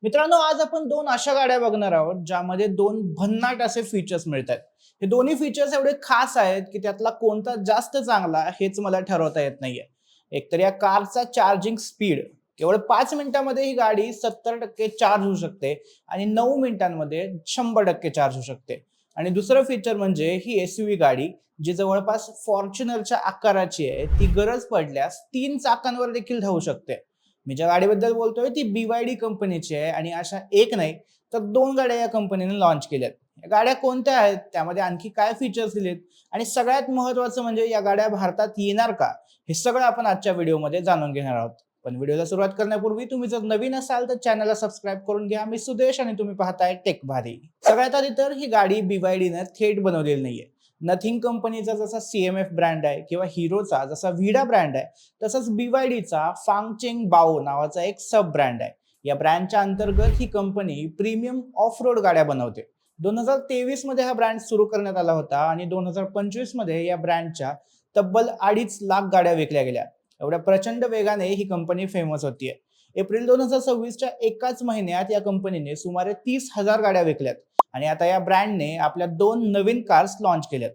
मित्रांनो, आज आपण दोन अशा गाड्या बघणार आहोत ज्यामध्ये दोन भन्नाट असे फीचर्स मिळतात. हे दोन्ही फीचर्स एवढे खास आहेत की त्यातला कोणता जास्त चांगला हेच मला ठरवता येत नाहीये. एकतर या कारचा चार्जिंग स्पीड, केवळ 5 मिनिटांमध्ये ही गाडी 70% चार्ज होऊ शकते आणि 9 मिनिटांमध्ये 100% चार्ज होऊ शकते. आणि दुसरं फीचर म्हणजे ही एसयूव्ही गाडी, जी जवळपास फॉर्च्युनरच्या आकाराची आहे, ती गरज पडल्यास 3 चाकांवर देखील धावू शकते. मी ज्या गाडीबद्दल बोलतोय ती BYD कंपनीची आहे आणि अशा एक नाही तर दोन गाड्या या कंपनीने लॉन्च केल्यात. या गाड्या कोणत्या आहेत, त्यामध्ये आणखी काय फीचर्स दिलेत आणि सगळ्यात महत्त्वाचं म्हणजे या गाड्या भारतात येणार का, हे सगळं आपण आजच्या व्हिडिओमध्ये जाणून घेणार आहोत. पण व्हिडिओला सुरुवात करण्यापूर्वी तुम्ही जर नवीन असाल तर चॅनलला सबस्क्राईब करून घ्या. मी सुदेश आणि तुम्ही पाहताय टेक भारी. सगळ्यात आधी तर ही गाडी BYD ने थेट बनवलेली नाहीये. नथिंग कंपनीचा जसा CMF ब्रँड आहे किंवा हिरोचा जसा व्हिडा ब्रँड आहे, तसंच BYDचा फांगचेंग बाओ नावाचा एक सब ब्रँड आहे. या ब्रँडच्या अंतर्गत ही कंपनी प्रीमियम ऑफ रोड गाड्या बनवते. 2023 मध्ये हा ब्रँड सुरू करण्यात आला होता आणि 2025 मध्ये या ब्रँडच्या तब्बल 2.5 लाख गाड्या विकल्या गेल्या. एवढ्या प्रचंड वेगाने ही कंपनी फेमस होतीये. एप्रिल 2026च्या एकाच महिन्यात या कंपनीने सुमारे 30,000 गाड्या विकल्यात आणि आता या ब्रँडने आपल्या दोन नवीन कार्स लॉन्च केल्यात.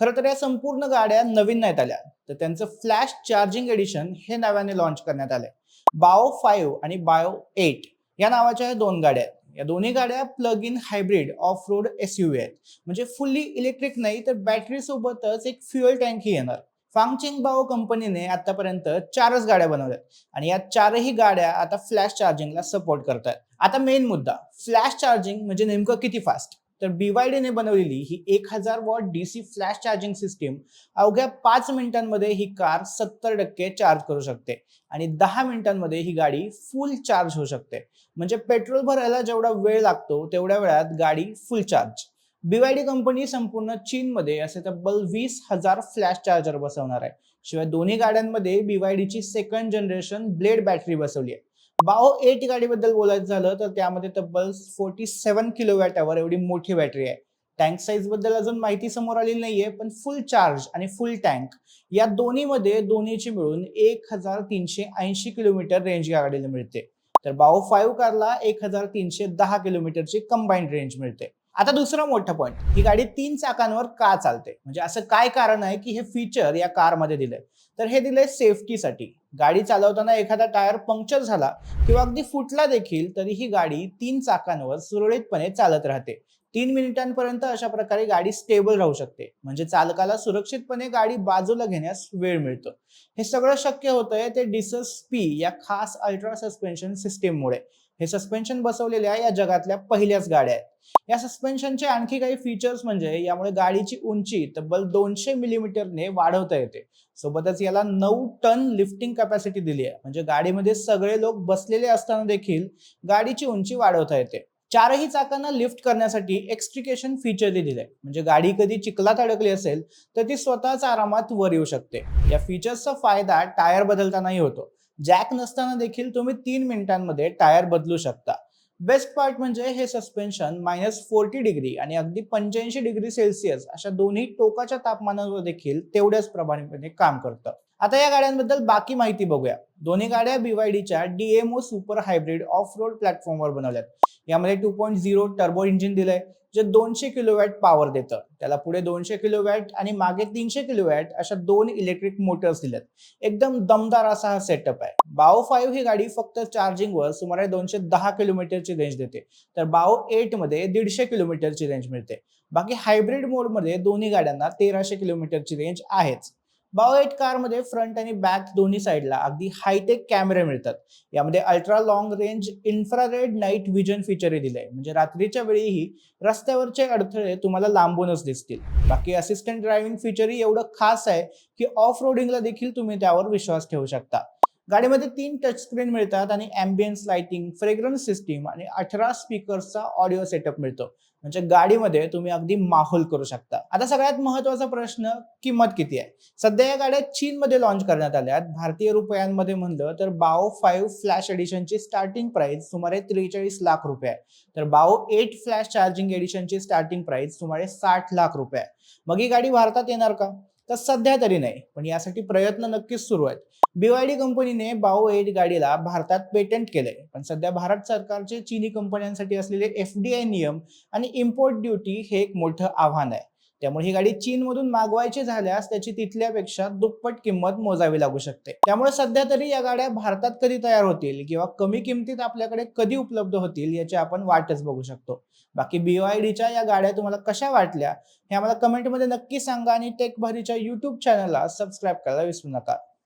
खरं तर या संपूर्ण गाड्या नवीन नाहीत आल्या, तर त्यांचं फ्लॅश चार्जिंग एडिशन हे नव्याने लॉन्च करण्यात आलंय. बाओ 5 आणि बाओ 8 या नावाच्या या दोन गाड्या आहेत. या दोन्ही गाड्या plug in hybrid of road SUV आहेत. म्हणजे फुल्ली इलेक्ट्रिक नाही तर बॅटरी सोबतच एक फ्युएल टँकही येणार. फांगचेंग बाओ कंपनीने आतापर्यंत 4च गाड्या बनवल्यात आणि या चारही गाड्या आता फ्लॅश चार्जिंगला सपोर्ट करतात. आता मेन मुद्दा, फ्लॅश चार्जिंग म्हणजे नेमकं किती फास्ट? तर BYD ने बनवलेली ही 1000 what DC flash charging system अवघ्या 5 मिनिटांमध्ये ही कार 70% चार्ज करू शकते आणि 10 मिनिटांमध्ये ही गाडी फुल चार्ज होऊ शकते. म्हणजे पेट्रोल भरायला जेवढा वेळ लागतो तेवढ्या वेळात गाडी फुल चार्ज. BYD कंपनी संपूर्ण चीनमध्ये असे तब्बल 20,000 फ्लॅश चार्जर बसवणार आहे. शिवाय दोन्ही गाड्यांमध्ये BYDची सेकंड जनरेशन ब्लेड बॅटरी बसवली आहे. बाओ 8 गाडीबद्दल बोलायचं झालं तर त्यामध्ये तब्बल 47 किलोवॅट अवर एवढी मोठी बॅटरी आहे. टँक साईज बद्दल अजून माहिती समोर आलेली नाहीये, पण फुल चार्ज आणि फुल टँक या दोन्हीमध्ये दोन्हीची मिळून 1380 किलोमीटर रेंज या गाडीला मिळते. तर बाओ 5 कारला 1310 किलोमीटरची कंबाईंड रेंज मिळते. आता दुसरा मोठा पॉइंट, ही गाडी 3 चाकांवर का चालते, म्हणजे असं काय कारण आहे की हे फीचर या कारमध्ये दिलंय? तर हे दिलंय सेफ्टीसाठी. गाडी चालवताना एखादा टायर पंक्चर झाला किंवा अगदी फुटला देखील तरी ही गाडी 3 चाकांवर सुरळीतपणे चालत राहते. 3 मिनिटांपर्यंत अशा प्रकारे गाडी स्टेबल राहू शकते. म्हणजे चालकाला सुरक्षितपणे गाडी बाजूला घेण्यास वेळ मिळतो. हे सगळं शक्य होतंय ते डिसस P या खास अल्ट्रा सस्पेन्शन सिस्टीममुळे. हे सस्पेन्शन बसवलेल्या या जगातल्या पहिल्याच गाड्या आहेत. या सस्पेन्शनचे आणखी काही फीचर्स म्हणजे यामुळे गाडीची उंची तब्बल 200 मिलीमीटरने वाढवता येते. सोबतच याला 9 टन लिफ्टिंग कॅपॅसिटी दिली आहे. म्हणजे गाडीमध्ये सगळे लोक बसलेले असताना देखील गाडीची उंची वाढवता येते. चारही चाकांना लिफ्ट करण्यासाठी एक्स्ट्रिकेशन फीचरही दिलंय. म्हणजे गाडी कधी चिखलात अडकली असेल तर ती स्वतःच आरामात वर येऊ शकते. या फीचर्सचा फायदा टायर बदलतानाही होतो. जॅक नसताना देखील तुम्ही 3 मिनिटांमध्ये टायर बदलू शकता. बेस्ट पार्ट म्हणजे हे सस्पेन्शन -40 डिग्री आणि अगदी 85 डिग्री सेल्सिअस अशा दोन्ही टोकाच्या तापमानावर देखील तेवढ्याच प्रभावीपणे काम करतं. आता या गाड्यांबद्दल बाकी माहिती बघूया. दोन्ही गाड्या BYDच्या DMO super hybrid of road प्लॅटफॉर्मवर बनवल्यात. यामध्ये 2.0 टर्बो इंजिन दिलंय, जे 200 किलोवॅट पॉवर देतं. त्याला पुढे 200 किलोवॅट आणि मागे 300 किलोवॅट अशा दोन इलेक्ट्रिक मोटर्स दिल्यात. एकदम दमदार असा हा सेटअप आहे. बाओ 5 ही गाडी फक्त चार्जिंगवर सुमारे 210 किलोमीटरची रेंज देते, तर बाओ 8 मध्ये 150 किलोमीटरची रेंज मिळते. बाकी हायब्रिड मोडमध्ये दोन्ही गाड्यांना 1300 किलोमीटरची रेंज आहेच. बाओ 8 कारमध्ये फ्रंट आणि बॅक दोन्ही साईडला अगदी हायटेक कॅमेरे मिळतात. यामध्ये ultra long range infrared night vision फीचरही दिलंय. म्हणजे रात्रीच्या वेळीही रस्त्यावरचे अडथळे तुम्हाला लांबूनच दिसतील. बाकी असिस्टंट ड्रायव्हिंग फीचरही एवढं खास आहे की ऑफ रोडिंगला देखील तुम्ही त्यावर विश्वास ठेवू शकता. गाडीमध्ये 3 टच स्क्रीन मिळतात आणि अँबियन्स लाइटिंग, फ्रेग्रन्स सिस्टीम आणि 18 स्पीकर्सचा ऑडिओ सेटअप मिळतो. म्हणजे गाडीमध्ये तुम्ही अगदी माहोल करू शकता. आता सगळ्यात महत्त्वाचा प्रश्न, किंमत किती आहे? सध्या या गाड्या चीनमध्ये लॉन्च करण्यात आल्यात. भारतीय रुपयांमध्ये म्हणलं तर बाओ 5 फ्लॅश एडिशनची स्टार्टिंग प्राइस सुमारे 43 लाख रुपये आहे. तर बाओ 8 फ्लॅश चार्जिंग एडिशनची स्टार्टिंग प्राइस सुमारे 60 लाख रुपये आहे. मग ही गाडी भारतात येणार का? तर सध्या तरी नाही, पण यासाठी प्रयत्न नक्कीच सुरू आहेत. BYD कंपनीने बाओ 8 गाडीला भारतात पेटंट केलंय, पण सध्या भारत सरकारचे चीनी कंपन्यांसाठी असलेले FDI नियम आणि इम्पोर्ट ड्युटी हे एक मोठं आव्हान आहे. त्यामुळे ही गाडी चीनमधून मागवायची झाल्यास त्याची तिथल्यापेक्षा दुप्पट किंमत मोजावी लागू शकते. त्यामुळे सध्या तरी या गाड्या भारतात कधी तयार होतील किंवा कमी किमतीत आपल्याकडे कधी उपलब्ध होतील याची आपण वाटच बघू शकतो. बाकी BYDच्या या गाड्या तुम्हाला कशा वाटल्या हे आम्हाला कमेंटमध्ये नक्की सांगा आणि टेक भारीच्या YouTube चॅनलला सबस्क्राईब करायला विसरू नका.